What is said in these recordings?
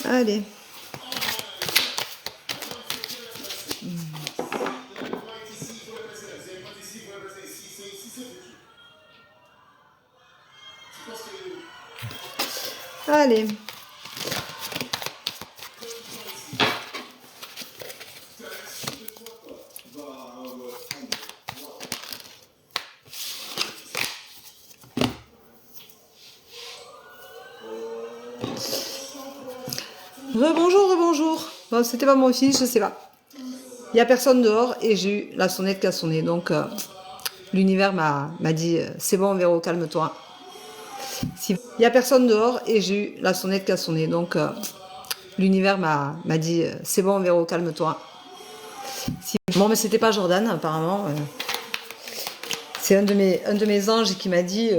Allez. Allez. Rebonjour, rebonjour. Bon, c'était pas mon fils, je sais pas. Il n'y a personne dehors et j'ai eu la sonnette qui a sonné. Donc, l'univers m'a dit c'est bon, Véro, calme-toi. Il n'y a personne dehors et j'ai eu la sonnette qui a sonné. Donc, l'univers m'a dit c'est bon, Véro, calme-toi. Bon, mais c'était pas Jordan, apparemment. C'est un de mes anges qui m'a dit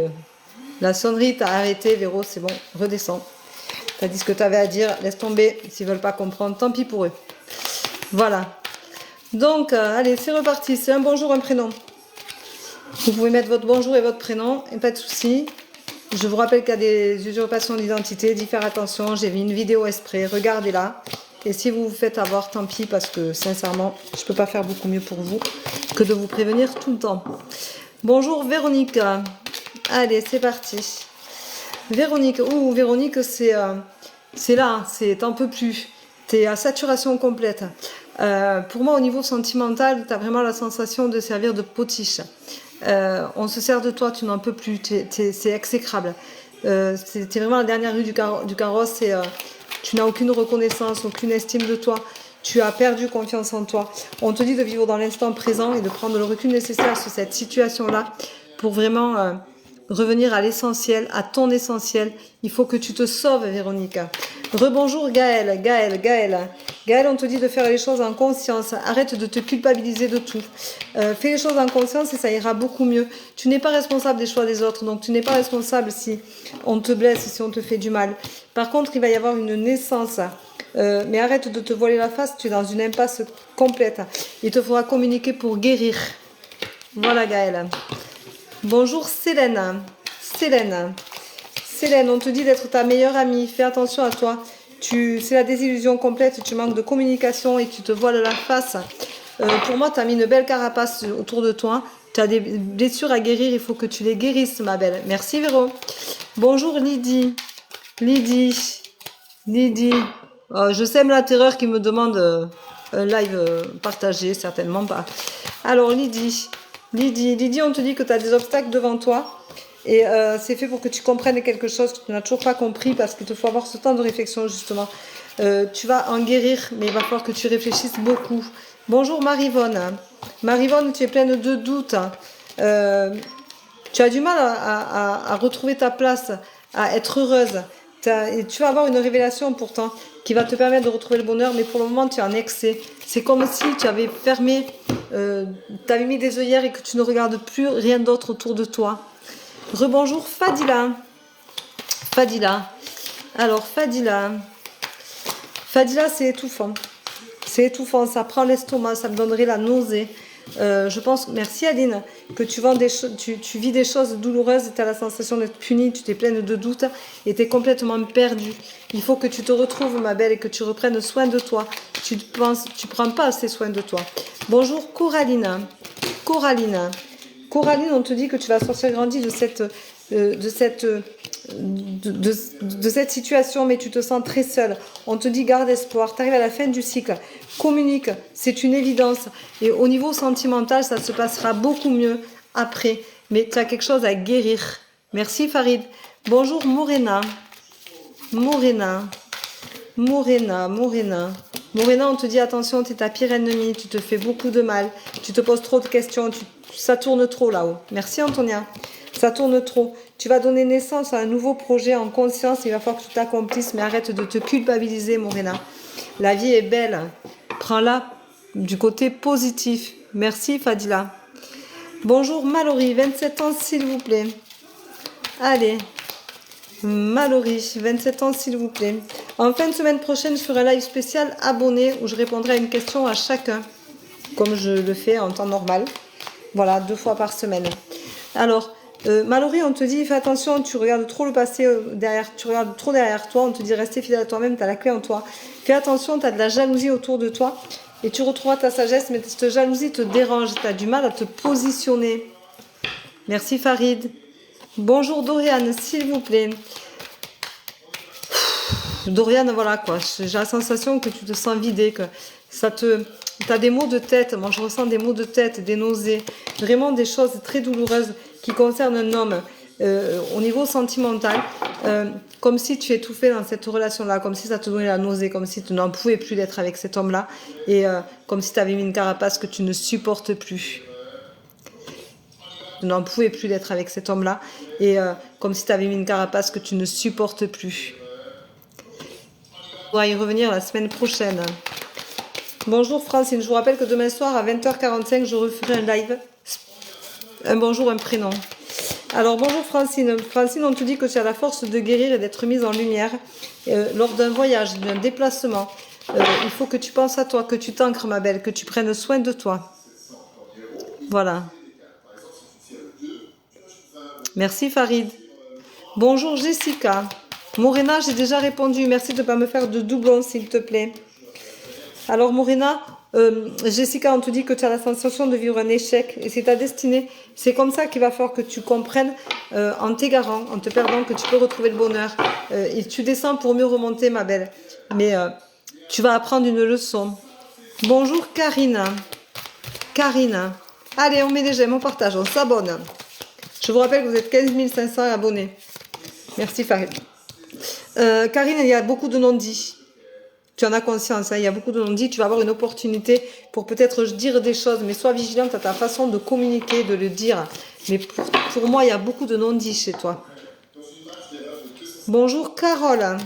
la sonnerie t'a arrêté, Véro, c'est bon, redescends. T'as dit ce que t'avais à dire, laisse tomber. S'ils veulent pas comprendre, tant pis pour eux. Voilà. Donc, allez, c'est reparti. C'est un bonjour, un prénom. Vous pouvez mettre votre bonjour et votre prénom, et pas de souci. Je vous rappelle qu'il y a des usurpations d'identité, d'y faire attention. J'ai mis une vidéo exprès, regardez-la. Et si vous vous faites avoir, tant pis, parce que sincèrement, je peux pas faire beaucoup mieux pour vous que de vous prévenir tout le temps. Bonjour Véronique. Allez, c'est parti. Véronique, Véronique, c'est là, t'en peux plus. T'es à saturation complète. Pour moi, au niveau sentimental, t'as vraiment la sensation de servir de potiche. On se sert de toi, tu n'en peux plus, c'est exécrable. T'es vraiment la dernière rue du carrosse et tu n'as aucune reconnaissance, aucune estime de toi. Tu as perdu confiance en toi. On te dit de vivre dans l'instant présent et de prendre le recul nécessaire sur cette situation-là pour vraiment revenir à l'essentiel, à ton essentiel. Il faut que tu te sauves, Véronique. Rebonjour Gaëlle. Gaëlle, on te dit de faire les choses en conscience. Arrête de te culpabiliser de tout. Fais les choses en conscience et ça ira beaucoup mieux. Tu n'es pas responsable des choix des autres, donc tu n'es pas responsable si on te blesse, si on te fait du mal. Par contre, il va y avoir une naissance. Mais arrête de te voiler la face, tu es dans une impasse complète. Il te faudra communiquer pour guérir. Voilà Gaëlle. Bonjour Célène. Célène, on te dit d'être ta meilleure amie. Fais attention à toi. C'est la désillusion complète. Tu manques de communication et tu te voiles la face. Pour moi, tu as mis une belle carapace autour de toi. Tu as des blessures à guérir. Il faut que tu les guérisses, ma belle. Merci, Véro. Bonjour Lydie. Je sème la terreur qui me demande un live partagé. Certainement pas. Alors, Lydie, on te dit que tu as des obstacles devant toi. Et c'est fait pour que tu comprennes quelque chose que tu n'as toujours pas compris parce qu'il te faut avoir ce temps de réflexion justement. Tu vas en guérir, mais il va falloir que tu réfléchisses beaucoup. Bonjour Marivonne. Marivonne, tu es pleine de doutes. Tu as du mal à retrouver ta place, à être heureuse. Et tu vas avoir une révélation pourtant qui va te permettre de retrouver le bonheur, mais pour le moment tu es en excès. C'est comme si tu avais fermé, tu avais mis des œillères et que tu ne regardes plus rien d'autre autour de toi. Rebonjour Fadila. Alors Fadila, c'est étouffant. Ça prend l'estomac, ça me donnerait la nausée. Je pense, merci Aline, que tu vis des choses douloureuses, tu as la sensation d'être punie, tu t'es pleine de doutes et tu es complètement perdue. Il faut que tu te retrouves, ma belle, et que tu reprennes soin de toi. Tu prends pas assez soin de toi. Bonjour Coraline, on te dit que tu vas sortir grandi de cette situation, mais tu te sens très seule. On te dit garde espoir, tu arrives à la fin du cycle, communique, c'est une évidence. Et au niveau sentimental, ça se passera beaucoup mieux après. Mais tu as quelque chose à guérir. Merci Farid. Bonjour Morena, on te dit attention, tu es ta pire ennemie, tu te fais beaucoup de mal, tu te poses trop de questions, ça tourne trop là-haut. Merci Antonia. Ça tourne trop. Tu vas donner naissance à un nouveau projet en conscience. Il va falloir que tu t'accomplisses, mais arrête de te culpabiliser, Morena. La vie est belle. Prends-la du côté positif. Merci, Fadila. Bonjour, Mallory. 27 ans, s'il vous plaît. Allez. Mallory, 27 ans, s'il vous plaît. En fin de semaine prochaine, je ferai un live spécial abonné où je répondrai à une question à chacun, comme je le fais en temps normal. Voilà, 2 fois par semaine. Alors, Mallory, on te dit, fais attention, tu regardes trop le passé tu regardes trop derrière toi, on te dit, rester fidèle à toi-même, tu as la clé en toi. Fais attention, tu as de la jalousie autour de toi et tu retrouveras ta sagesse, mais cette jalousie te dérange, tu as du mal à te positionner. Merci Farid. Bonjour Dorian, s'il vous plaît. Dorian, voilà quoi, j'ai la sensation que tu te sens vidé, que t'as des maux de tête, moi je ressens des maux de tête, des nausées, vraiment des choses très douloureuses qui concernent un homme au niveau sentimental, comme si tu étouffais dans cette relation-là, comme si ça te donnait la nausée, comme si tu n'en pouvais plus d'être avec cet homme-là, et comme si tu avais mis une carapace que tu ne supportes plus. Tu n'en pouvais plus d'être avec cet homme-là, et comme si tu avais mis une carapace que tu ne supportes plus. On va y revenir la semaine prochaine. Bonjour Francine, je vous rappelle que demain soir à 20h45, je referai un live. Un bonjour, un prénom. Alors bonjour Francine. Francine, on te dit que tu as la force de guérir et d'être mise en lumière lors d'un voyage, d'un déplacement. Il faut que tu penses à toi, que tu t'ancres ma belle, que tu prennes soin de toi. Voilà. Merci Farid. Bonjour Jessica. Morena, j'ai déjà répondu. Merci de ne pas me faire de doublons, s'il te plaît. Alors, Morena, Jessica, on te dit que tu as la sensation de vivre un échec. Et c'est ta destinée. C'est comme ça qu'il va falloir que tu comprennes, en t'égarant, en te perdant, que tu peux retrouver le bonheur. Et tu descends pour mieux remonter, ma belle. Mais tu vas apprendre une leçon. Bonjour, Karine. Karine. Allez, on met des j'aime, on partage, on s'abonne. Je vous rappelle que vous êtes 15 500 abonnés. Merci, Farid. Karine, il y a beaucoup de non-dits. Tu en as conscience, hein, il y a beaucoup de non-dits. Tu vas avoir une opportunité pour peut-être dire des choses, mais sois vigilante à ta façon de communiquer, de le dire. Mais pour moi, il y a beaucoup de non-dits chez toi. Bonjour, Carole.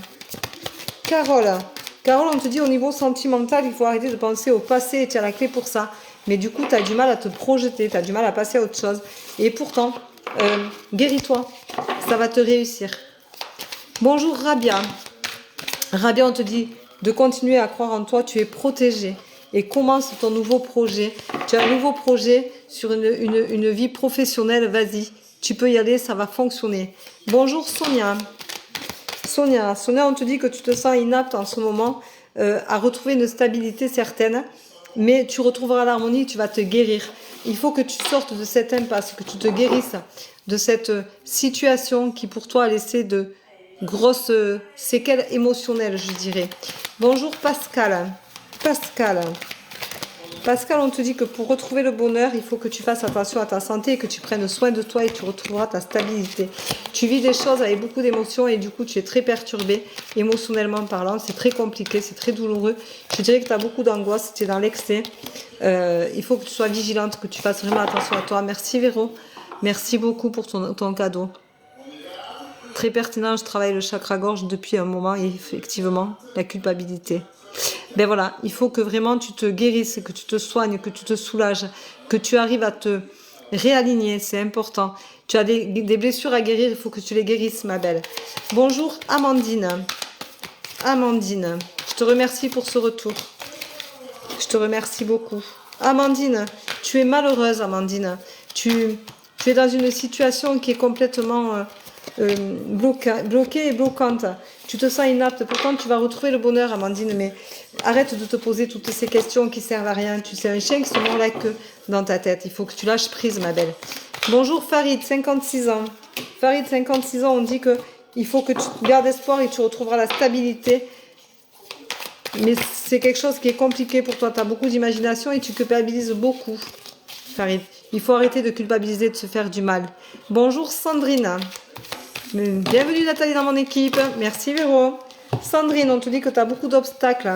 Carole, on te dit au niveau sentimental, il faut arrêter de penser au passé et tu as la clé pour ça. Mais du coup, tu as du mal à te projeter, tu as du mal à passer à autre chose. Et pourtant, guéris-toi, ça va te réussir. Bonjour Rabia. Rabia, on te dit de continuer à croire en toi, tu es protégé. Et commence ton nouveau projet. Tu as un nouveau projet sur une vie professionnelle, vas-y. Tu peux y aller, ça va fonctionner. Bonjour Sonia. Sonia, on te dit que tu te sens inapte en ce moment à retrouver une stabilité certaine. Mais tu retrouveras l'harmonie, tu vas te guérir. Il faut que tu sortes de cette impasse, que tu te guérisses de cette situation qui pour toi a laissé de grosses séquelles émotionnelles, je dirais. Bonjour Pascal. Pascal, on te dit que pour retrouver le bonheur, il faut que tu fasses attention à ta santé et que tu prennes soin de toi et tu retrouveras ta stabilité. Tu vis des choses avec beaucoup d'émotions et du coup tu es très perturbé, émotionnellement parlant. C'est très compliqué, c'est très douloureux. Je dirais que tu as beaucoup d'angoisse, tu es dans l'excès. Il faut que tu sois vigilante, que tu fasses vraiment attention à toi. Merci Véro. Merci beaucoup pour ton cadeau. Très pertinent, je travaille le chakra-gorge depuis un moment et effectivement, la culpabilité. Ben voilà, il faut que vraiment tu te guérisses, que tu te soignes, que tu te soulages, que tu arrives à te réaligner, c'est important. Tu as des blessures à guérir, il faut que tu les guérisses, ma belle. Bonjour Amandine. Amandine, je te remercie pour ce retour. Je te remercie beaucoup. Amandine, tu es malheureuse, Amandine. Tu es dans une situation qui est complètement bloquée et bloquante. Tu te sens inapte. Pourtant, tu vas retrouver le bonheur, Amandine, mais arrête de te poser toutes ces questions qui servent à rien. Tu sais, un chien qui se mord la queue dans ta tête. Il faut que tu lâches prise, ma belle. Bonjour Farid, 56 ans. Farid, 56 ans, on dit que il faut que tu gardes espoir et tu retrouveras la stabilité. Mais c'est quelque chose qui est compliqué pour toi. Tu as beaucoup d'imagination et tu culpabilises beaucoup, Farid. Il faut arrêter de culpabiliser, de se faire du mal. Bonjour Sandrine. Bienvenue Nathalie dans mon équipe. Merci Véro. Sandrine, on te dit que tu as beaucoup d'obstacles.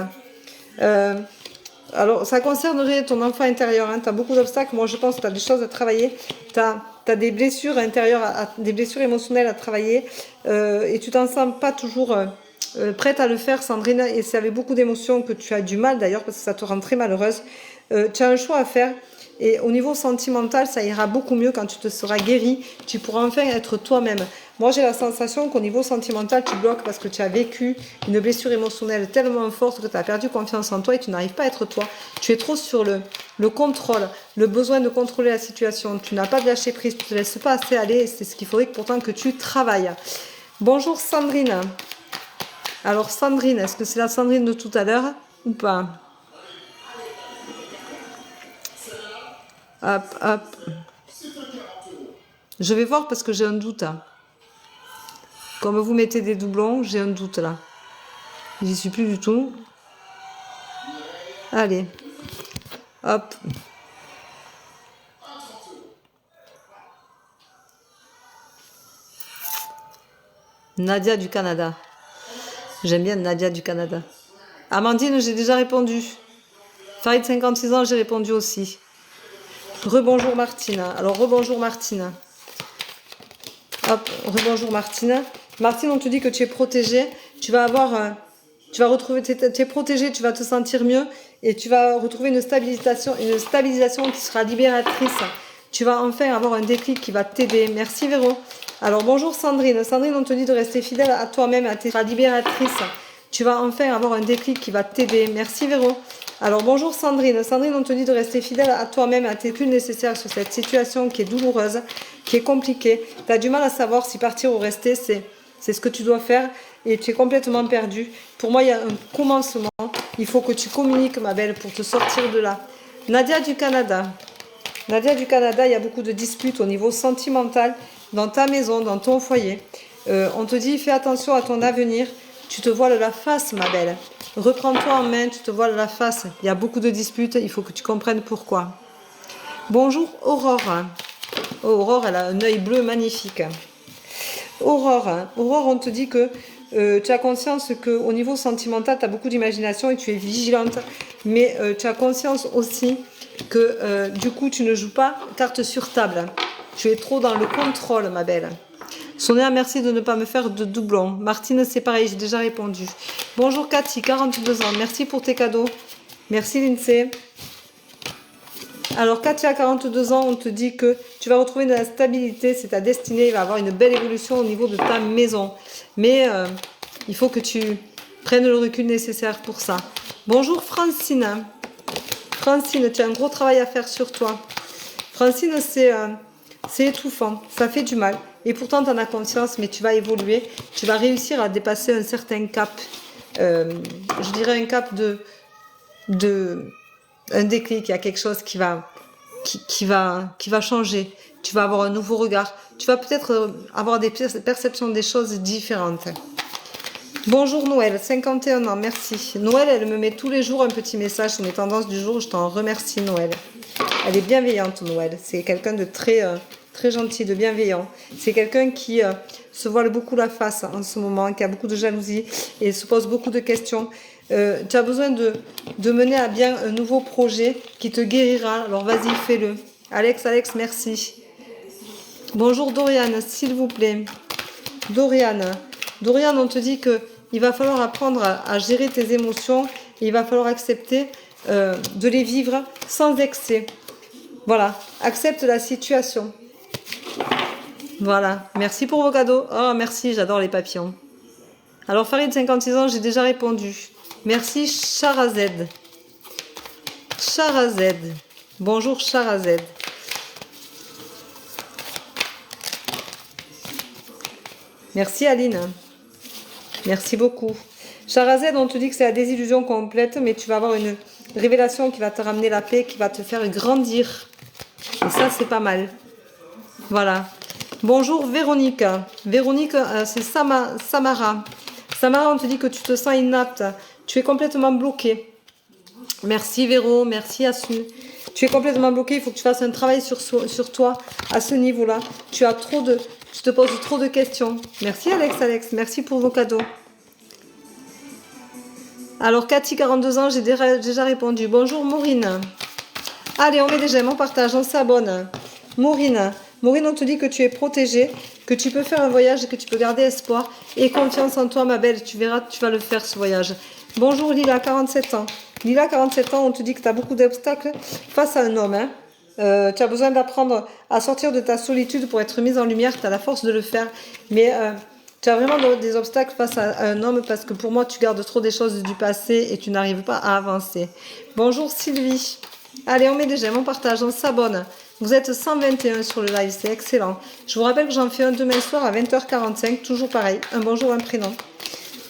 Alors, ça concernerait ton enfant intérieur. Hein. Tu as beaucoup d'obstacles. Moi, je pense que tu as des choses à travailler. Tu as des blessures intérieures, des blessures émotionnelles à travailler. Et tu t'en sens pas toujours prête à le faire, Sandrine. Et c'est avec beaucoup d'émotions que tu as du mal, d'ailleurs, parce que ça te rend très malheureuse. tu as un choix à faire. Et au niveau sentimental, ça ira beaucoup mieux quand tu te seras guéri. Tu pourras enfin être toi-même. Moi, j'ai la sensation qu'au niveau sentimental, tu bloques parce que tu as vécu une blessure émotionnelle tellement forte que tu as perdu confiance en toi et tu n'arrives pas à être toi. Tu es trop sur le contrôle, le besoin de contrôler la situation. Tu n'as pas de lâcher prise, tu ne te laisses pas assez aller. C'est ce qu'il faudrait pourtant que tu travailles. Bonjour Sandrine. Alors Sandrine, est-ce que c'est la Sandrine de tout à l'heure ou pas? Hop, hop. Je vais voir parce que j'ai un doute. Comme vous mettez des doublons, j'ai un doute là. J'y suis plus du tout. Allez. Hop. Nadia du Canada. J'aime bien Nadia du Canada. Amandine, j'ai déjà répondu. Farid, 56 ans, j'ai répondu aussi. Rebonjour Martine. Alors, rebonjour Martine. Hop, rebonjour Martine. Martine, on te dit que tu es protégée. Tu vas avoir... tu vas retrouver... Tu es protégée, tu vas te sentir mieux. Et tu vas retrouver une stabilisation qui sera libératrice. Tu vas enfin avoir un déclic qui va t'aider. Merci Véro. Alors, bonjour Sandrine. Sandrine, on te dit de rester fidèle à toi-même, à tes libératrice. Tu vas enfin avoir un déclic qui va t'aider. Merci Véro. Alors, bonjour Sandrine. Sandrine, on te dit de rester fidèle à toi-même, à tes plus nécessaires sur cette situation qui est douloureuse, qui est compliquée. Tu as du mal à savoir si partir ou rester, c'est ce que tu dois faire et tu es complètement perdu. Pour moi, il y a un commencement. Il faut que tu communiques, ma belle, pour te sortir de là. Nadia du Canada. Nadia du Canada, il y a beaucoup de disputes au niveau sentimental dans ta maison, dans ton foyer. On te dit, fais attention à ton avenir. Tu te voiles la face, ma belle. Reprends-toi en main, tu te voiles la face. Il y a beaucoup de disputes, il faut que tu comprennes pourquoi. Bonjour Aurore. Oh, Aurore, elle a un œil bleu magnifique. Aurore, on te dit que tu as conscience qu'au niveau sentimental, tu as beaucoup d'imagination et tu es vigilante. Mais tu as conscience aussi que du coup, tu ne joues pas carte sur table. Tu es trop dans le contrôle, ma belle. Sonia, merci de ne pas me faire de doublons. Martine, c'est pareil, j'ai déjà répondu. Bonjour Cathy, 42 ans. Merci pour tes cadeaux. Merci Lindsay. Alors Cathy, à 42 ans, on te dit que tu vas retrouver de la stabilité, c'est ta destinée, il va avoir une belle évolution au niveau de ta maison. Mais il faut que tu prennes le recul nécessaire pour ça. Bonjour Francine. Francine, tu as un gros travail à faire sur toi. Francine, c'est étouffant, ça fait du mal. Et pourtant, tu en as conscience, mais tu vas évoluer. Tu vas réussir à dépasser un certain cap. Je dirais un cap un déclic. Il y a quelque chose qui va changer. Tu vas avoir un nouveau regard. Tu vas peut-être avoir des perceptions des choses différentes. Bonjour Noël, 51 ans, merci. Noël, elle me met tous les jours un petit message sur mes tendances du jour. Je t'en remercie, Noël. Elle est bienveillante, Noël. C'est quelqu'un de très gentil, de bienveillant. C'est quelqu'un qui se voile beaucoup la face en ce moment, qui a beaucoup de jalousie et se pose beaucoup de questions. Tu as besoin de mener à bien un nouveau projet qui te guérira. Alors vas-y, fais-le. Alex, merci. Bonjour Doriane, s'il vous plaît. Doriane, on te dit que il va falloir apprendre à gérer tes émotions. Et il va falloir accepter de les vivre sans excès. Voilà, accepte la situation. Voilà, merci pour vos cadeaux. Oh, merci, j'adore les papillons. Alors, Farid, 56 ans, j'ai déjà répondu. Merci, Charazed. Charazed. Bonjour, Charazed. Merci, Aline. Merci beaucoup. Charazed, on te dit que c'est la désillusion complète, mais tu vas avoir une révélation qui va te ramener la paix, qui va te faire grandir. Et ça, c'est pas mal. Voilà. Bonjour Véronique. Véronique, c'est Samara. Samara, on te dit que tu te sens inapte. Tu es complètement bloquée. Merci Véro, merci Assu. Tu es complètement bloqué, il faut que tu fasses un travail sur toi à ce niveau-là. Tu te poses trop de questions. Merci Alex, merci pour vos cadeaux. Alors Cathy, 42 ans, j'ai déjà répondu. Bonjour Maureen. Allez, on met des j'aime, on partage, on s'abonne. Maureen, on te dit que tu es protégée, que tu peux faire un voyage et que tu peux garder espoir et confiance en toi, ma belle. Tu verras, tu vas le faire ce voyage. Bonjour Lila, 47 ans. Lila, 47 ans, on te dit que tu as beaucoup d'obstacles face à un homme. Hein. Tu as besoin d'apprendre à sortir de ta solitude pour être mise en lumière. Tu as la force de le faire. Mais tu as vraiment des obstacles face à un homme parce que pour moi, tu gardes trop des choses du passé et tu n'arrives pas à avancer. Bonjour Sylvie. Allez, on met des j'aime, on partage, on s'abonne. Vous êtes 121 sur le live, c'est excellent. Je vous rappelle que j'en fais un demain soir à 20h45, toujours pareil. Un bonjour, un prénom.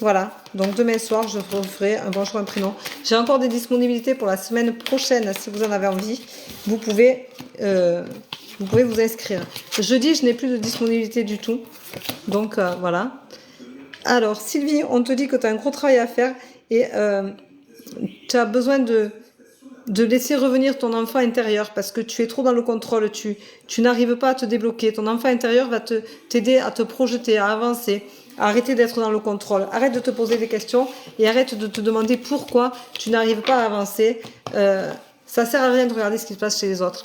Voilà, donc demain soir, je vous ferai un bonjour, un prénom. J'ai encore des disponibilités pour la semaine prochaine, si vous en avez envie. Vous pouvez vous inscrire. Jeudi, je n'ai plus de disponibilité du tout. Donc, voilà. Alors, Sylvie, on te dit que tu as un gros travail à faire et tu as besoin de laisser revenir ton enfant intérieur parce que tu es trop dans le contrôle, tu n'arrives pas à te débloquer. Ton enfant intérieur va t'aider à te projeter, à avancer. Arrêtez d'être dans le contrôle. Arrête de te poser des questions et arrête de te demander pourquoi tu n'arrives pas à avancer. Ça sert à rien de regarder ce qui se passe chez les autres.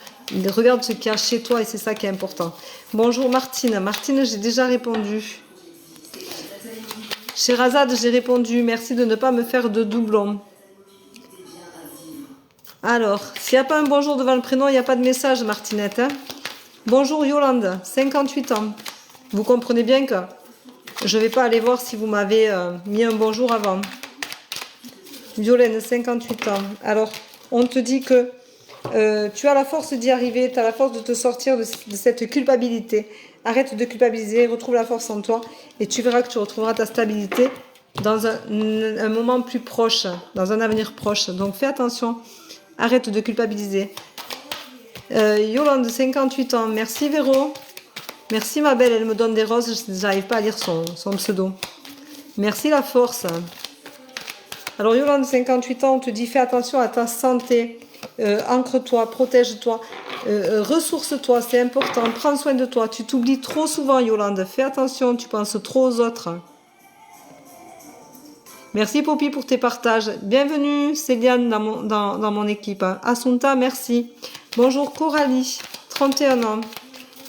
Regarde ce qu'il y a chez toi et c'est ça qui est important. Bonjour Martine. Martine, j'ai déjà répondu. Sherazade, j'ai répondu. Merci de ne pas me faire de doublons. Alors, s'il n'y a pas un bonjour devant le prénom, il n'y a pas de message, Martinette. Hein. Bonjour Yolande, 58 ans. Vous comprenez bien que je ne vais pas aller voir si vous m'avez mis un bonjour avant. Violaine, 58 ans. Alors, on te dit que tu as la force d'y arriver, tu as la force de te sortir de cette culpabilité. Arrête de culpabiliser, retrouve la force en toi et tu verras que tu retrouveras ta stabilité dans un moment plus proche, dans un avenir proche. Donc, fais attention, arrête de culpabiliser. Yolande, 58 ans. Merci Véro. Merci ma belle, elle me donne des roses, je n'arrive pas à lire son pseudo. Merci la force. Alors Yolande, 58 ans, on te dit fais attention à ta santé, ancre-toi, protège-toi, ressource-toi, c'est important, prends soin de toi. Tu t'oublies trop souvent Yolande, fais attention, tu penses trop aux autres. Merci Poppy pour tes partages. Bienvenue Céliane dans mon équipe. Asunta, merci. Bonjour Coralie, 31 ans.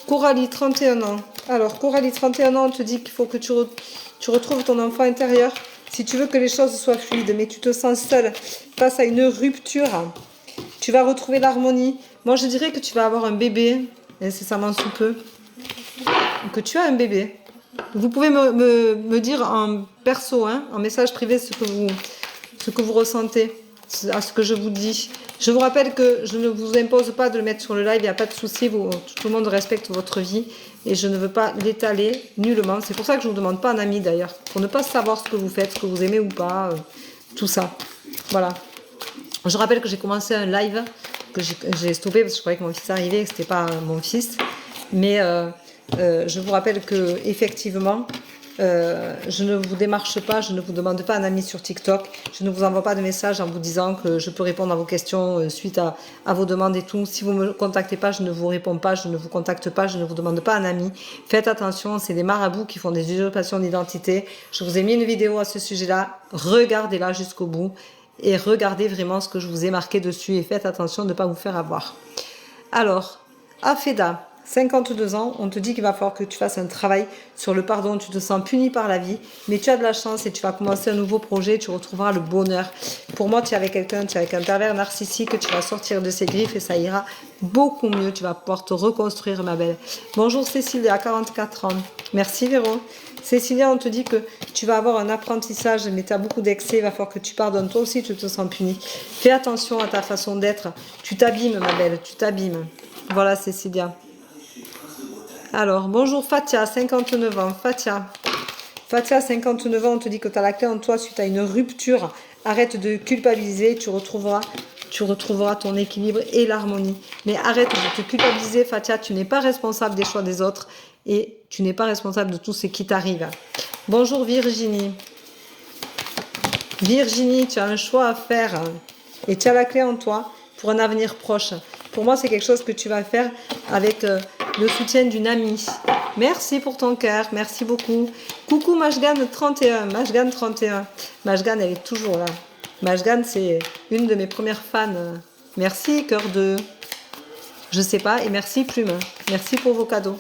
Coralie, 31 ans. Alors, Coralie, 31 ans, on te dit qu'il faut que tu retrouves ton enfant intérieur si tu veux que les choses soient fluides, mais tu te sens seule face à une rupture. Tu vas retrouver l'harmonie. Moi, je dirais que tu vas avoir un bébé, incessamment sous peu, que tu as un bébé. Vous pouvez me dire en perso, hein, en message privé, ce que vous ressentez, à ce que je vous dis. Je vous rappelle que je ne vous impose pas de le mettre sur le live, il n'y a pas de souci, tout le monde respecte votre vie et je ne veux pas l'étaler nullement. C'est pour ça que je ne vous demande pas un ami d'ailleurs, pour ne pas savoir ce que vous faites, ce que vous aimez ou pas, tout ça. Voilà. Je rappelle que j'ai commencé un live, que j'ai stoppé parce que je croyais que mon fils arrivait et que ce n'était pas mon fils. Mais je vous rappelle que effectivement, je ne vous démarche pas, je ne vous demande pas un ami sur TikTok, je ne vous envoie pas de message en vous disant que je peux répondre à vos questions suite à vos demandes et tout. Si vous ne me contactez pas, je ne vous réponds pas, je ne vous contacte pas, je ne vous demande pas un ami. Faites attention, c'est des marabouts qui font des usurpations d'identité. Je vous ai mis une vidéo à ce sujet-là, regardez-la jusqu'au bout et regardez vraiment ce que je vous ai marqué dessus et faites attention de ne pas vous faire avoir. Alors, Afeda, 52 ans, on te dit qu'il va falloir que tu fasses un travail sur le pardon, tu te sens puni par la vie, mais tu as de la chance et tu vas commencer un nouveau projet, tu retrouveras le bonheur. Pour moi, tu es avec quelqu'un, tu es avec un pervers narcissique, tu vas sortir de ses griffes et ça ira beaucoup mieux, tu vas pouvoir te reconstruire ma belle. Bonjour Cécilia, 44 ans. Merci Véro. Cécilia, on te dit que tu vas avoir un apprentissage, mais tu as beaucoup d'excès, il va falloir que tu pardonnes. Toi aussi, tu te sens puni. Fais attention à ta façon d'être. Tu t'abîmes ma belle, tu t'abîmes. Voilà Cécilia. Alors, bonjour Fatia, 59 ans. Fatia, 59 ans, on te dit que tu as la clé en toi suite à une rupture. Arrête de culpabiliser, tu retrouveras ton équilibre et l'harmonie. Mais arrête de te culpabiliser, Fatia, tu n'es pas responsable des choix des autres et tu n'es pas responsable de tout ce qui t'arrive. Bonjour Virginie. Virginie, tu as un choix à faire et tu as la clé en toi pour un avenir proche. Pour moi, c'est quelque chose que tu vas faire avec le soutien d'une amie. Merci pour ton cœur, merci beaucoup. Coucou Majgan 31, Majgan 31. Majgan, elle est toujours là. Majgan, c'est une de mes premières fans. Merci, cœur de... Je sais pas, et merci Plume. Merci pour vos cadeaux.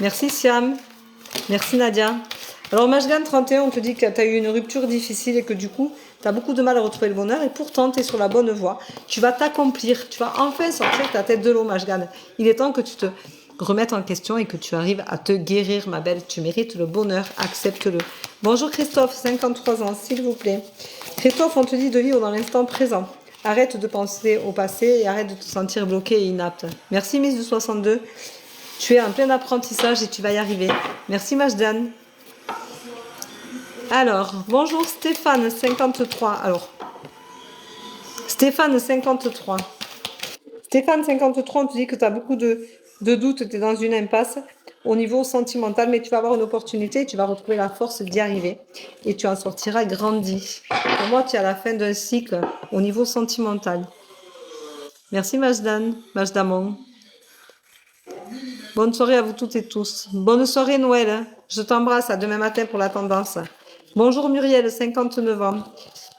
Merci Siam. Merci Nadia. Alors, Majgan 31, on te dit que tu as eu une rupture difficile et que du coup, tu as beaucoup de mal à retrouver le bonheur et pourtant, tu es sur la bonne voie. Tu vas t'accomplir, tu vas enfin sortir ta tête de l'eau, Majgan. Il est temps que tu te remettes en question et que tu arrives à te guérir, ma belle. Tu mérites le bonheur, accepte-le. Bonjour Christophe, 53 ans, s'il vous plaît. Christophe, on te dit de vivre dans l'instant présent. Arrête de penser au passé et arrête de te sentir bloqué et inapte. Merci Miss du 62. Tu es en plein apprentissage et tu vas y arriver. Merci Majdan. Alors, bonjour Stéphane, 53. Alors, Stéphane, 53. Stéphane, 53, on te dit que tu as beaucoup de doutes, tu es dans une impasse au niveau sentimental, mais tu vas avoir une opportunité, tu vas retrouver la force d'y arriver et tu en sortiras grandi. Pour moi, tu es à la fin d'un cycle au niveau sentimental. Merci Majdan, Majdamon. Bonne soirée à vous toutes et tous. Bonne soirée Noël. Hein. Je t'embrasse, à demain matin pour la tendance. Bonjour Muriel, 59 ans.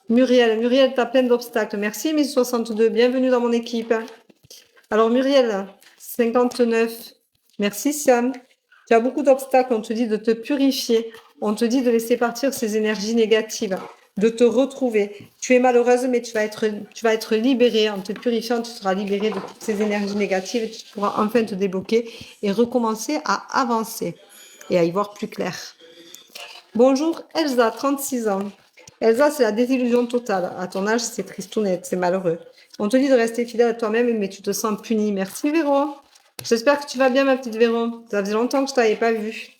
Muriel, t'as plein d'obstacles. Merci 1062, bienvenue dans mon équipe. Alors Muriel, 59. Merci Siam. Tu as beaucoup d'obstacles, on te dit de te purifier. On te dit de laisser partir ces énergies négatives, de te retrouver. Tu es malheureuse, mais tu vas être libérée. En te purifiant, tu seras libérée de toutes ces énergies négatives et tu pourras enfin te débloquer et recommencer à avancer et à y voir plus clair. Bonjour Elsa, 36 ans. Elsa, c'est la désillusion totale. À ton âge, c'est tristounette, c'est malheureux. On te dit de rester fidèle à toi-même, mais tu te sens punie. Merci Véro. J'espère que tu vas bien, ma petite Véro. Ça faisait longtemps que je t'avais pas vue.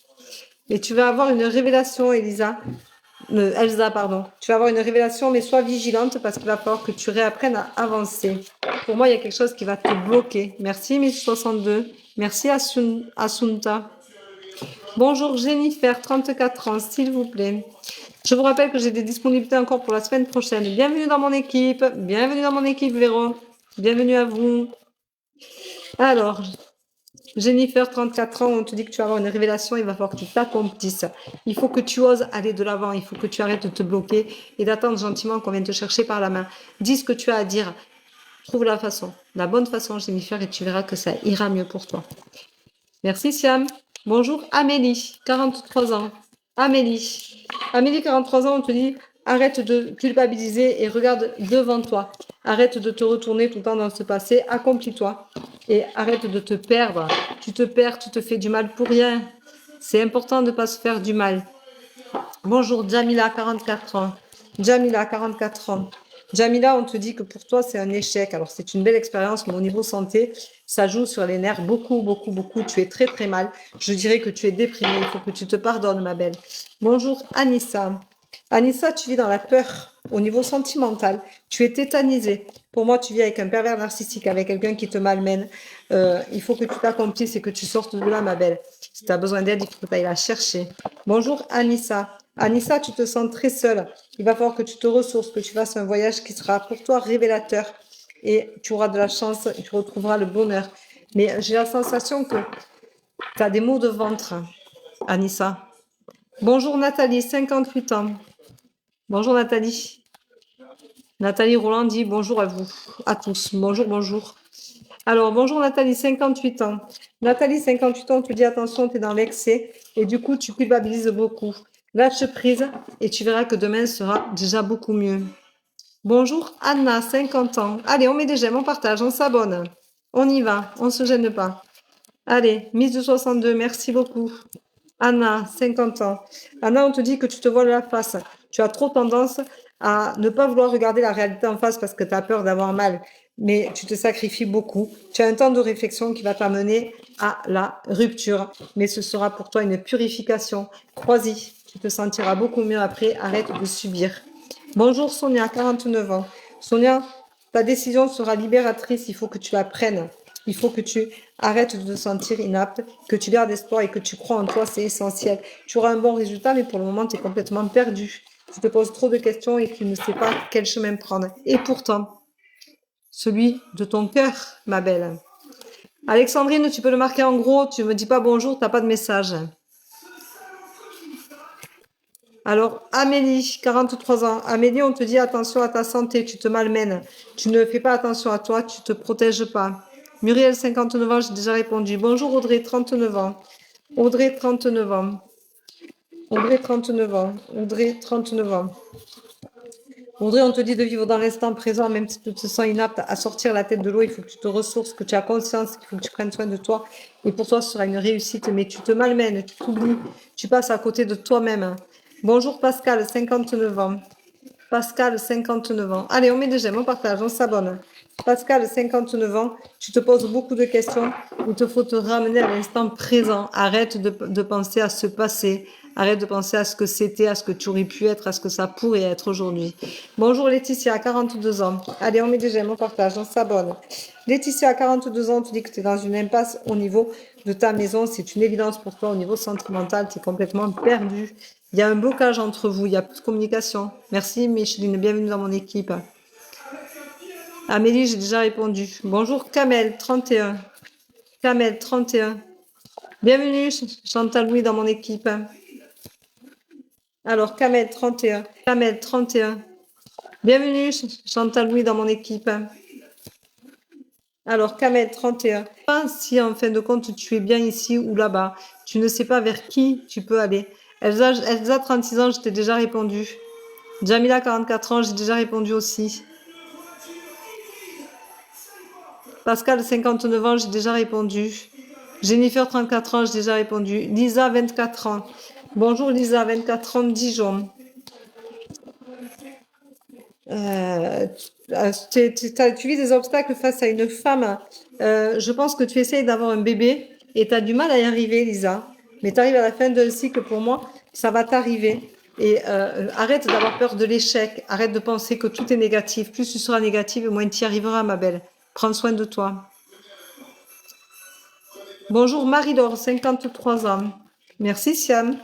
Et tu vas avoir une révélation, Elsa, pardon. Tu vas avoir une révélation, mais sois vigilante parce qu'il va falloir que tu réapprennes à avancer. Pour moi, il y a quelque chose qui va te bloquer. Merci, 1062. Merci, Asunta. Bonjour, Jennifer, 34 ans, s'il vous plaît. Je vous rappelle que j'ai des disponibilités encore pour la semaine prochaine. Bienvenue dans mon équipe. Bienvenue dans mon équipe, Véro. Bienvenue à vous. Alors, Jennifer, 34 ans, on te dit que tu vas avoir une révélation, il va falloir que tu t'accomplisses. Il faut que tu oses aller de l'avant, il faut que tu arrêtes de te bloquer et d'attendre gentiment qu'on vienne te chercher par la main. Dis ce que tu as à dire. Trouve la façon, la bonne façon, Jennifer, et tu verras que ça ira mieux pour toi. Merci, Siam. Bonjour, Amélie, 43 ans. Amélie, 43 ans, on te dit, arrête de culpabiliser et regarde devant toi. Arrête de te retourner tout le temps dans ce passé, accomplis-toi et arrête de te perdre. Tu te perds, tu te fais du mal pour rien. C'est important de ne pas se faire du mal. Bonjour, Jamila, 44 ans. Jamila, 44 ans. Jamila, on te dit que pour toi, c'est un échec. Alors, c'est une belle expérience, mais au niveau santé, ça joue sur les nerfs beaucoup, beaucoup, beaucoup. Tu es très, très mal. Je dirais que tu es déprimée. Il faut que tu te pardonnes, ma belle. Bonjour, Anissa. Anissa, tu vis dans la peur au niveau sentimental. Tu es tétanisée. Pour moi, tu vis avec un pervers narcissique, avec quelqu'un qui te malmène. Il faut que tu t'accomplisses et que tu sortes de là, ma belle. Si tu as besoin d'aide, il faut que tu ailles la chercher. Bonjour, Anissa. Anissa, tu te sens très seule. Il va falloir que tu te ressources, que tu fasses un voyage qui sera pour toi révélateur. Et tu auras de la chance et tu retrouveras le bonheur. Mais j'ai la sensation que tu as des maux de ventre, Anissa. Bonjour Nathalie, 58 ans. Bonjour Nathalie. Nathalie Roland dit bonjour à vous, à tous. Bonjour, bonjour. Alors, bonjour Nathalie, 58 ans. Nathalie, 58 ans, tu dis attention, tu es dans l'excès et du coup, tu culpabilises beaucoup. Lâche prise et tu verras que demain sera déjà beaucoup mieux. Bonjour Anna, 50 ans. Allez, on met des j'aime, on partage, on s'abonne. On y va, on ne se gêne pas. Allez, mise de 62, merci beaucoup. Anna, 50 ans. Anna, on te dit que tu te voiles la face. Tu as trop tendance à ne pas vouloir regarder la réalité en face parce que tu as peur d'avoir mal. Mais tu te sacrifies beaucoup. Tu as un temps de réflexion qui va t'amener à la rupture. Mais ce sera pour toi une purification. Crois-y, tu te sentiras beaucoup mieux après. Arrête de subir. Bonjour Sonia, 49 ans. Sonia, ta décision sera libératrice. Il faut que tu la prennes. Il faut que tu arrêtes de te sentir inapte, que tu gardes espoir et que tu crois en toi, c'est essentiel. Tu auras un bon résultat, mais pour le moment, tu es complètement perdu. Tu te poses trop de questions et tu ne sais pas quel chemin prendre. Et pourtant, celui de ton cœur, ma belle. Alexandrine, tu peux le marquer en gros, tu ne me dis pas bonjour, tu n'as pas de message. Alors, Amélie, 43 ans. Amélie, on te dit attention à ta santé, tu te malmènes. Tu ne fais pas attention à toi, tu ne te protèges pas. Muriel, 59 ans, j'ai déjà répondu. Bonjour Audrey, 39 ans. Audrey, 39 ans. Audrey, 39 ans. Audrey, 39 ans. Audrey, on te dit de vivre dans l'instant présent, même si tu te sens inapte à sortir la tête de l'eau, il faut que tu te ressources, que tu as conscience qu'il faut que tu prennes soin de toi. Et pour toi, ce sera une réussite, mais tu te malmènes, tu t'oublies, tu passes à côté de toi-même. Bonjour Pascal, 59 ans. Pascal, 59 ans. Allez, on met des j'aime, on partage, on s'abonne. Pascal, 59 ans, tu te poses beaucoup de questions. Il te faut te ramener à l'instant présent. Arrête de penser à ce passé. Arrête de penser à ce que c'était, à ce que tu aurais pu être, à ce que ça pourrait être aujourd'hui. Bonjour Laetitia, 42 ans. Allez, on met des j'aime, on partage, on s'abonne. Laetitia, 42 ans, tu dis que tu es dans une impasse au niveau de ta maison. C'est une évidence pour toi au niveau sentimental. Tu es complètement perdu. Il y a un blocage entre vous. Il y a plus de communication. Merci Micheline, bienvenue dans mon équipe. Amélie, j'ai déjà répondu. Bonjour Kamel, 31. Kamel, 31. Bienvenue Chantal Louis dans mon équipe. Alors, Kamel, 31. Kamel, 31. Bienvenue Chantal Louis dans mon équipe. Alors, Kamel, 31. Si en fin de compte tu es bien ici ou là-bas, tu ne sais pas vers qui tu peux aller. Elsa 36 ans, je t'ai déjà répondu. Jamila, 44 ans, j'ai déjà répondu aussi. Pascal, 59 ans, j'ai déjà répondu. Jennifer, 34 ans, j'ai déjà répondu. Lisa, 24 ans. Bonjour Lisa, 24 ans, Dijon. Tu vis des obstacles face à une femme. Je pense que tu essayes d'avoir un bébé et tu as du mal à y arriver, Lisa. Mais tu arrives à la fin d'un cycle, pour moi, ça va t'arriver. Et arrête d'avoir peur de l'échec. Arrête de penser que tout est négatif. Plus tu seras négative, moins tu y arriveras, ma belle. Prends soin de toi. Bonjour Marie-Laure, 53 ans. Merci Siam.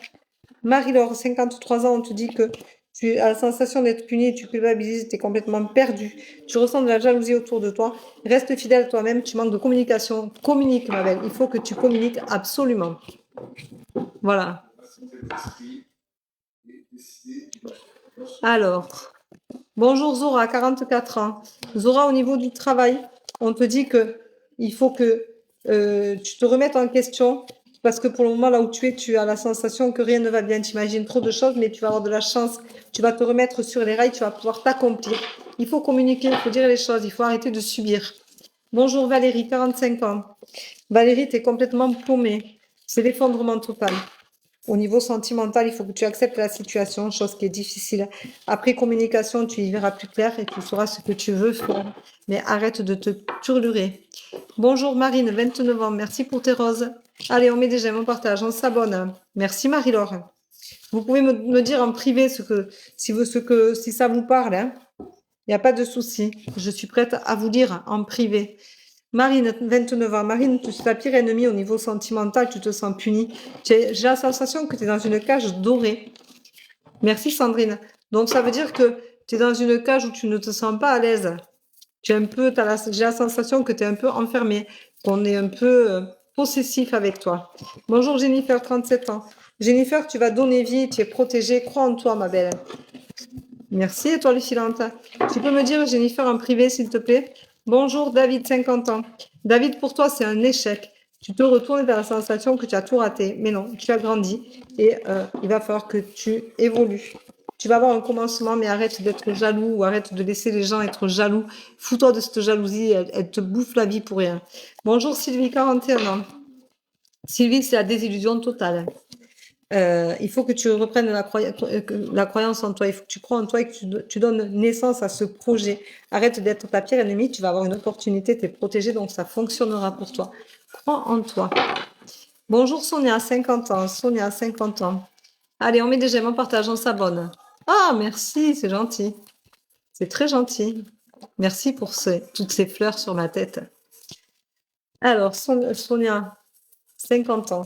Marie-Laure, 53 ans, on te dit que tu as la sensation d'être puni, tu culpabilises, tu es complètement perdu. Tu ressens de la jalousie autour de toi. Reste fidèle à toi-même, tu manques de communication. Communique, ma belle. Il faut que tu communiques absolument. Voilà. Alors, bonjour Zora, 44 ans. Zora, au niveau du travail, on te dit que il faut que tu te remettes en question parce que pour le moment, là où tu es, tu as la sensation que rien ne va bien. Tu imagines trop de choses, mais tu vas avoir de la chance. Tu vas te remettre sur les rails, tu vas pouvoir t'accomplir. Il faut communiquer, il faut dire les choses, il faut arrêter de subir. Bonjour Valérie, 45 ans. Valérie, tu es complètement paumée. C'est l'effondrement total. Au niveau sentimental, il faut que tu acceptes la situation, chose qui est difficile. Après communication, tu y verras plus clair et tu sauras ce que tu veux faire. Mais arrête de te turlurer. Bonjour Marine, 29 ans. Merci pour tes roses. Allez, on met des j'aime, on partage, on s'abonne. Merci Marie-Laure. Vous pouvez me dire en privé si ça vous parle. Hein. Il n'y a pas de souci. Je suis prête à vous dire en privé. Marine, 29 ans. Marine, tu es ta pire ennemie au niveau sentimental, tu te sens punie. J'ai la sensation que tu es dans une cage dorée. Merci Sandrine. Donc ça veut dire que tu es dans une cage où tu ne te sens pas à l'aise. J'ai la sensation que tu es un peu enfermé, qu'on est un peu possessif avec toi. Bonjour Jennifer, 37 ans. Jennifer, tu vas donner vie, tu es protégée. Crois en toi, ma belle. Merci, étoile filante. Tu peux me dire, Jennifer, en privé, s'il te plaît? Bonjour, David, 50 ans. David, pour toi, c'est un échec. Tu te retournes vers la sensation que tu as tout raté. Mais non, tu as grandi et il va falloir que tu évolues. Tu vas avoir un commencement, mais arrête d'être jaloux ou arrête de laisser les gens être jaloux. Fous-toi de cette jalousie, elle te bouffe la vie pour rien. Bonjour, Sylvie, 41 ans. Sylvie, c'est la désillusion totale. Il faut que tu reprennes la croyance en toi. Il faut que tu crois en toi et que tu donnes naissance à ce projet. Arrête d'être ta pire ennemie. Tu vas avoir une opportunité. Tu es protégé, donc ça fonctionnera pour toi. Crois en toi. Bonjour Sonia, 50 ans. Sonia, 50 ans. Allez, on met des j'aime, on partage, on s'abonne. Ah, merci, c'est gentil. C'est très gentil. Merci pour toutes ces fleurs sur ma tête. Alors, Sonia, 50 ans.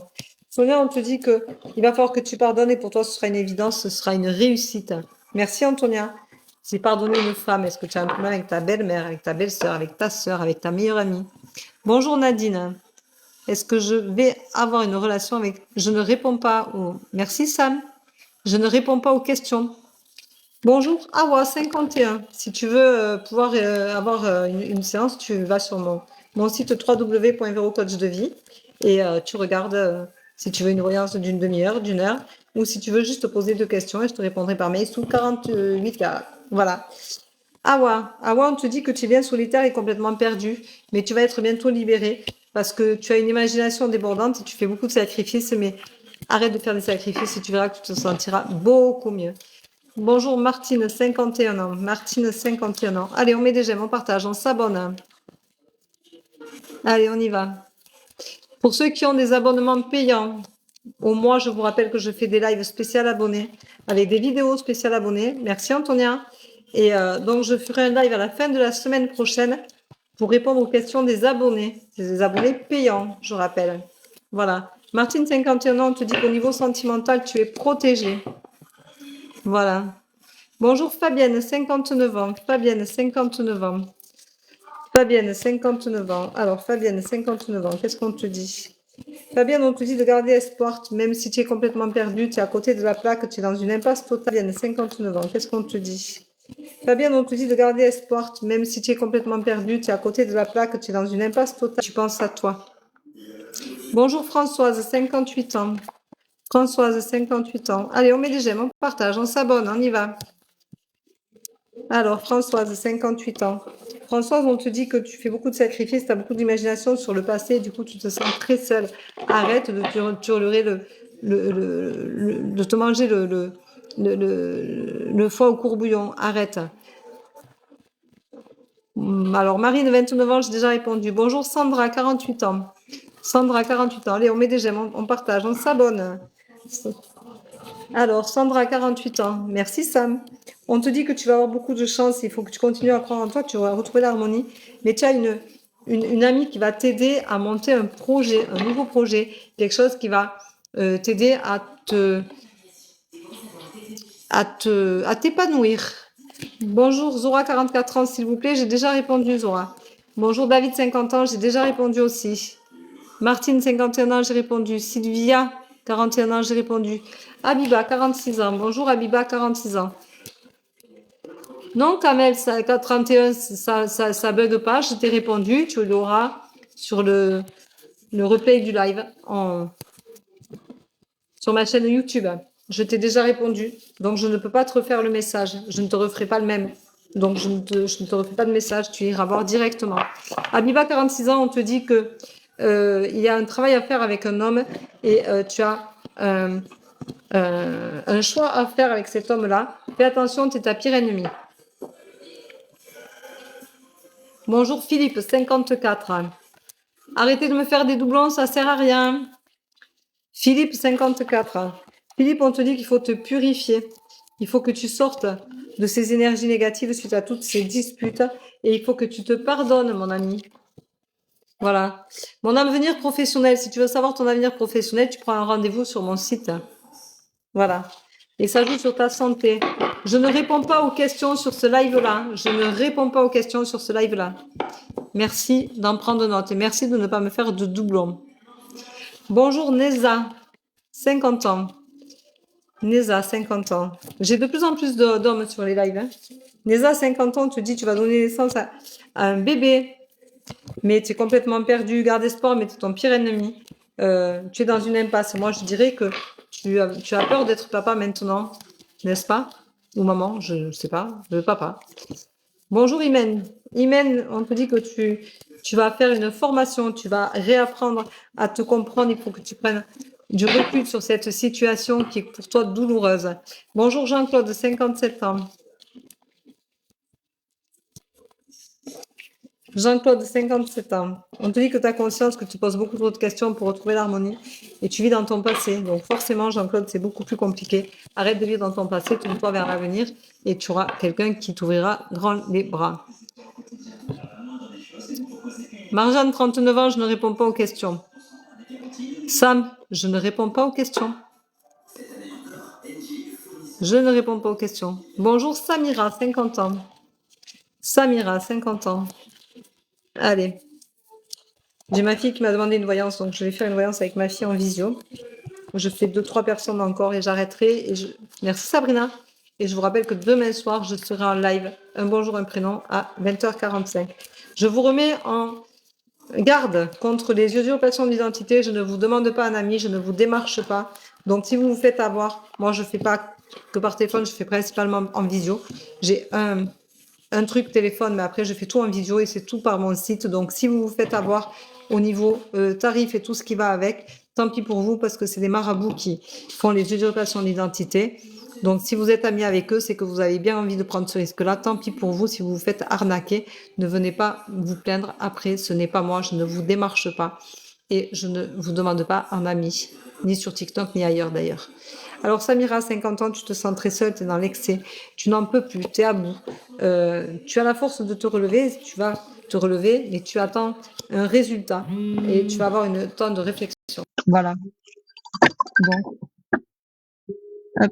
Sonia, on te dit qu'il va falloir que tu pardonnes et pour toi, ce sera une évidence, ce sera une réussite. Merci, Antonia. J'ai pardonné une femme. Est-ce que tu as un problème avec ta belle-mère, avec ta belle-sœur, avec ta sœur, avec ta meilleure amie? Bonjour, Nadine. Est-ce que je vais avoir une relation avec... Je ne réponds pas aux... Merci, Sam. Je ne réponds pas aux questions. Bonjour, Awa, 51. Si tu veux pouvoir avoir une séance, tu vas sur mon site www.verocoachdevie et tu regardes Si tu veux une voyance d'une demi-heure, d'une heure, ou si tu veux juste te poser 2 questions et je te répondrai par mail sous 48 heures. Voilà. Awa, on te dit que tu es bien solitaire et complètement perdu, mais tu vas être bientôt libéré parce que tu as une imagination débordante et tu fais beaucoup de sacrifices, mais arrête de faire des sacrifices et tu verras que tu te sentiras beaucoup mieux. Bonjour Martine, 51 ans. Martine, 51 ans. Allez, on met des j'aime, on partage, on s'abonne. Allez, on y va. Pour ceux qui ont des abonnements payants, au mois, je vous rappelle que je fais des lives spécial abonnés avec des vidéos spéciales abonnés. Merci Antonia. Et donc, je ferai un live à la fin de la semaine prochaine pour répondre aux questions des abonnés. Des abonnés payants, je rappelle. Voilà. Martine, 51 ans, on te dit qu'au niveau sentimental, tu es protégée. Voilà. Bonjour Fabienne, 59 ans. Fabienne, 59 ans. Fabienne, 59 ans. Alors, Fabienne, 59 ans, qu'est-ce qu'on te dit? Fabienne, on te dit de garder espoir, même si tu es complètement perdu, tu es à côté de la plaque, tu es dans une impasse totale. Fabienne, 59 ans, qu'est-ce qu'on te dit? Fabienne, on te dit de garder espoir, même si tu es complètement perdu, tu es à côté de la plaque, tu es dans une impasse totale, tu penses à toi. Bonjour Françoise, 58 ans. Françoise, 58 ans. Allez, on met des j'aime, on partage, on s'abonne, on y va. Alors, Françoise, 58 ans. Françoise, on te dit que tu fais beaucoup de sacrifices, tu as beaucoup d'imagination sur le passé, du coup, tu te sens très seule. Arrête de hurler de te manger le foie au courbouillon. Arrête. Alors, Marine, 29 ans, j'ai déjà répondu. Bonjour Sandra, 48 ans. Sandra, 48 ans. Allez, on met des j'aime, on partage, on s'abonne. Alors, Sandra, 48 ans. Merci Sam. On te dit que tu vas avoir beaucoup de chance. Il faut que tu continues à croire en toi. Tu vas retrouver l'harmonie. Mais tu as une amie qui va t'aider à monter un projet, un nouveau projet. Quelque chose qui va t'aider à t'épanouir. Bonjour Zora, 44 ans, s'il vous plaît. J'ai déjà répondu, Zora. Bonjour David, 50 ans. J'ai déjà répondu aussi. Martine, 51 ans, j'ai répondu. Sylvia, 41 ans, j'ai répondu. Abiba, 46 ans. Bonjour Abiba, 46 ans. Non, Kamel, 31, ça bug pas. Je t'ai répondu. Tu l'auras sur le replay du live sur ma chaîne YouTube. Je t'ai déjà répondu. Donc, je ne peux pas te refaire le message. Je ne te referai pas le même. Donc, je ne te refais pas de message. Tu iras voir directement. Abiba, 46 ans, on te dit que il y a un travail à faire avec un homme et tu as un choix à faire avec cet homme-là. Fais attention, tu es ta pire ennemie. Bonjour Philippe, 54 ans. Arrêtez de me faire des doublons, ça sert à rien. Philippe, 54 ans. Philippe, on te dit qu'il faut te purifier. Il faut que tu sortes de ces énergies négatives suite à toutes ces disputes et il faut que tu te pardonnes, mon ami. Voilà. Mon avenir professionnel, si tu veux savoir ton avenir professionnel, tu prends un rendez-vous sur mon site. Voilà. Et ça joue sur ta santé. Je ne réponds pas aux questions sur ce live-là. Je ne réponds pas aux questions sur ce live-là. Merci d'en prendre note et merci de ne pas me faire de doublons. Bonjour Neza, 50 ans. Neza, 50 ans. J'ai de plus en plus d'hommes sur les lives. Hein. Neza, 50 ans, te dit tu vas donner naissance à un bébé, mais tu es complètement perdu, garde espoir, mais tu es ton pire ennemi. Tu es dans une impasse. Moi, je dirais que tu as peur d'être papa maintenant, n'est-ce pas? Ou maman, je ne sais pas, le papa. Bonjour Imen. Imen, on te dit que tu vas faire une formation, tu vas réapprendre à te comprendre. Il faut que tu prennes du recul sur cette situation qui est pour toi douloureuse. Bonjour Jean-Claude, 57 ans. Jean-Claude, 57 ans. On te dit que tu as conscience que tu poses beaucoup trop de questions pour retrouver l'harmonie et tu vis dans ton passé. Donc forcément, Jean-Claude, c'est beaucoup plus compliqué. Arrête de vivre dans ton passé, tourne-toi vers l'avenir et tu auras quelqu'un qui t'ouvrira grand les bras. Marjane, 39 ans, je ne réponds pas aux questions. Sam, je ne réponds pas aux questions. Je ne réponds pas aux questions. Bonjour Samira, 50 ans. Samira, 50 ans. Allez. J'ai ma fille qui m'a demandé une voyance, donc je vais faire une voyance avec ma fille en visio. Je fais 2-3 personnes encore et j'arrêterai. Merci Sabrina. Et je vous rappelle que demain soir, je serai en live, un bonjour, un prénom, à 20h45. Je vous remets Garde contre les usurpations d'identité. Je ne vous demande pas un ami, je ne vous démarche pas. Donc, si vous vous faites avoir, moi, je fais pas que par téléphone, je fais principalement en visio. J'ai un truc téléphone, mais après, je fais tout en visio et c'est tout par mon site. Donc, si vous vous faites avoir au niveau tarif et tout ce qui va avec, tant pis pour vous parce que c'est des marabouts qui font les usurpations d'identité. Donc, si vous êtes ami avec eux, c'est que vous avez bien envie de prendre ce risque-là. Tant pis pour vous si vous vous faites arnaquer. Ne venez pas vous plaindre après. Ce n'est pas moi. Je ne vous démarche pas. Et je ne vous demande pas un ami. Ni sur TikTok, ni ailleurs d'ailleurs. Alors, Samira, 50 ans, tu te sens très seule, tu es dans l'excès. Tu n'en peux plus, tu es à bout. Tu as la force de te relever. Tu vas te relever, mais tu attends un résultat. Et tu vas avoir une temps de réflexion. Voilà. Donc, hop.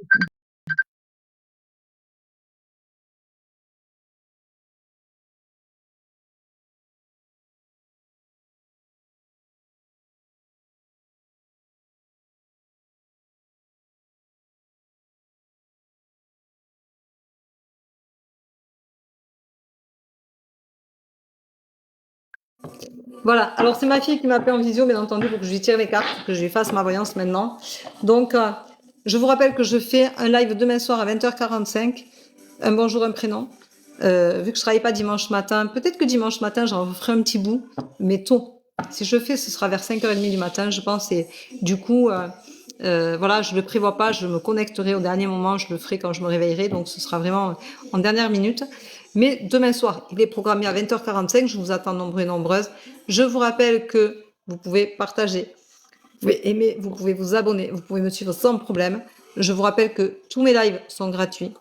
Voilà, alors c'est ma fille qui m'a appelé en visio, bien entendu, pour que je lui tire les cartes, que je lui fasse ma voyance maintenant. Donc, je vous rappelle que je fais un live demain soir à 20h45, un bonjour, un prénom. Vu que je travaille pas dimanche matin, peut-être que dimanche matin, j'en ferai un petit bout, mais tôt. Si je fais, ce sera vers 5h30 du matin, je pense, et du coup, voilà, je le prévois pas, je me connecterai au dernier moment, je le ferai quand je me réveillerai, donc ce sera vraiment en dernière minute. Mais demain soir, il est programmé à 20h45, je vous attends nombreux et nombreuses. Je vous rappelle que vous pouvez partager, vous pouvez aimer, vous pouvez vous abonner, vous pouvez me suivre sans problème. Je vous rappelle que tous mes lives sont gratuits.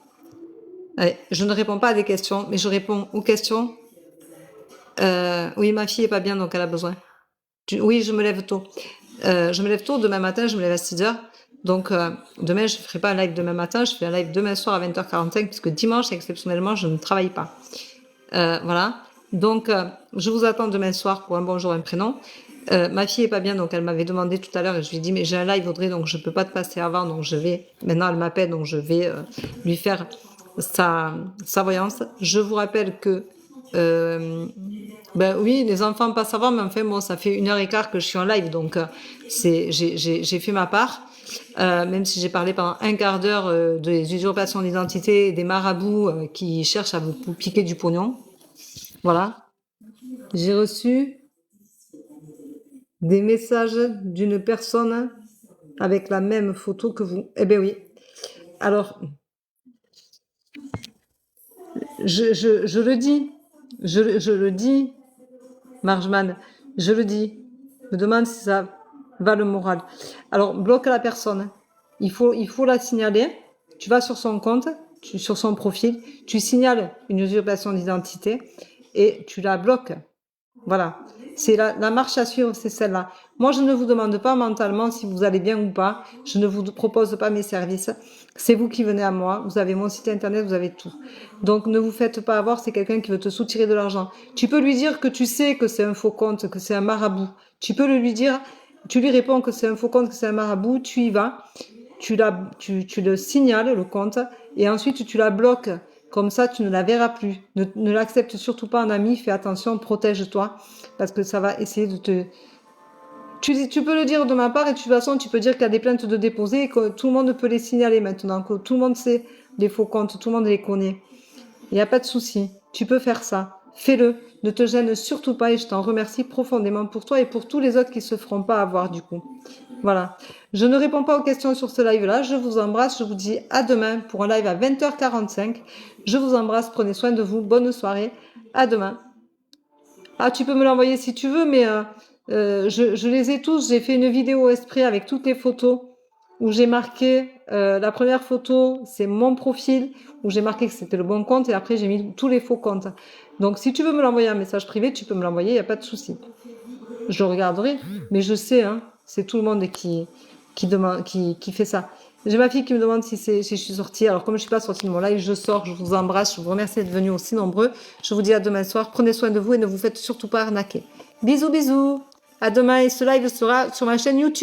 Allez, je ne réponds pas à des questions, mais je réponds aux questions. Oui, ma fille est pas bien, donc elle a besoin. Oui, je me lève tôt. Je me lève tôt, demain matin, je me lève à 6h. Donc, demain, je ne ferai pas un live demain matin, je fais un live demain soir à 20h45, puisque dimanche, exceptionnellement, je ne travaille pas. Voilà. Donc, je vous attends demain soir pour un bonjour, un prénom. Ma fille est pas bien, donc elle m'avait demandé tout à l'heure, et je lui ai dit, mais j'ai un live, Audrey, donc je peux pas te passer avant, donc je vais, maintenant elle m'appelle, donc je vais lui faire sa voyance. Je vous rappelle que, ben oui, les enfants passent avant, mais enfin, bon, ça fait 1h15 que je suis en live, donc j'ai fait ma part. Même si j'ai parlé pendant un quart d'heure des usurpations d'identité, des marabouts qui cherchent à vous piquer du pognon. Voilà. J'ai reçu des messages d'une personne avec la même photo que vous. Eh bien oui. Alors, je le dis, je le dis, Marjman, je le dis. Je me demande si ça va le moral. Alors, bloque la personne. Il faut la signaler. Tu vas sur son compte, sur son profil, tu signales une usurpation d'identité et tu la bloques. Voilà. C'est la marche à suivre, c'est celle-là. Moi, je ne vous demande pas mentalement si vous allez bien ou pas. Je ne vous propose pas mes services. C'est vous qui venez à moi. Vous avez mon site internet, vous avez tout. Donc, ne vous faites pas avoir. C'est quelqu'un qui veut te soutirer de l'argent. Tu peux lui dire que tu sais que c'est un faux compte, que c'est un marabout. Tu peux le lui dire. Tu lui réponds que c'est un faux compte, que c'est un marabout. Tu y vas. Tu le signales, le compte. Et ensuite, tu la bloques. Comme ça, tu ne la verras plus. Ne l'accepte surtout pas en ami. Fais attention, protège-toi. Parce que ça va essayer de te... Tu peux le dire de ma part et de toute façon, tu peux dire qu'il y a des plaintes de déposer et que tout le monde peut les signaler maintenant. Que tout le monde sait les faux comptes, tout le monde les connaît. Il n'y a pas de souci. Tu peux faire ça. Fais-le. Ne te gêne surtout pas et je t'en remercie profondément pour toi et pour tous les autres qui se feront pas avoir du coup. Voilà. Je ne réponds pas aux questions sur ce live-là. Je vous embrasse. Je vous dis à demain pour un live à 20h45. Je vous embrasse. Prenez soin de vous. Bonne soirée. À demain. Ah, tu peux me l'envoyer si tu veux, mais je les ai tous. J'ai fait une vidéo esprit avec toutes les photos où j'ai marqué la première photo, c'est mon profil, où j'ai marqué que c'était le bon compte et après j'ai mis tous les faux comptes. Donc si tu veux me l'envoyer un message privé, tu peux me l'envoyer, il n'y a pas de souci. Je regarderai, mais je sais, hein, c'est tout le monde qui fait ça. J'ai ma fille qui me demande si je suis sortie. Alors comme je suis pas sortie de mon live, je sors, je vous embrasse, je vous remercie d'être venus aussi nombreux. Je vous dis à demain soir, prenez soin de vous et ne vous faites surtout pas arnaquer. Bisous, bisous. À demain et ce live sera sur ma chaîne YouTube.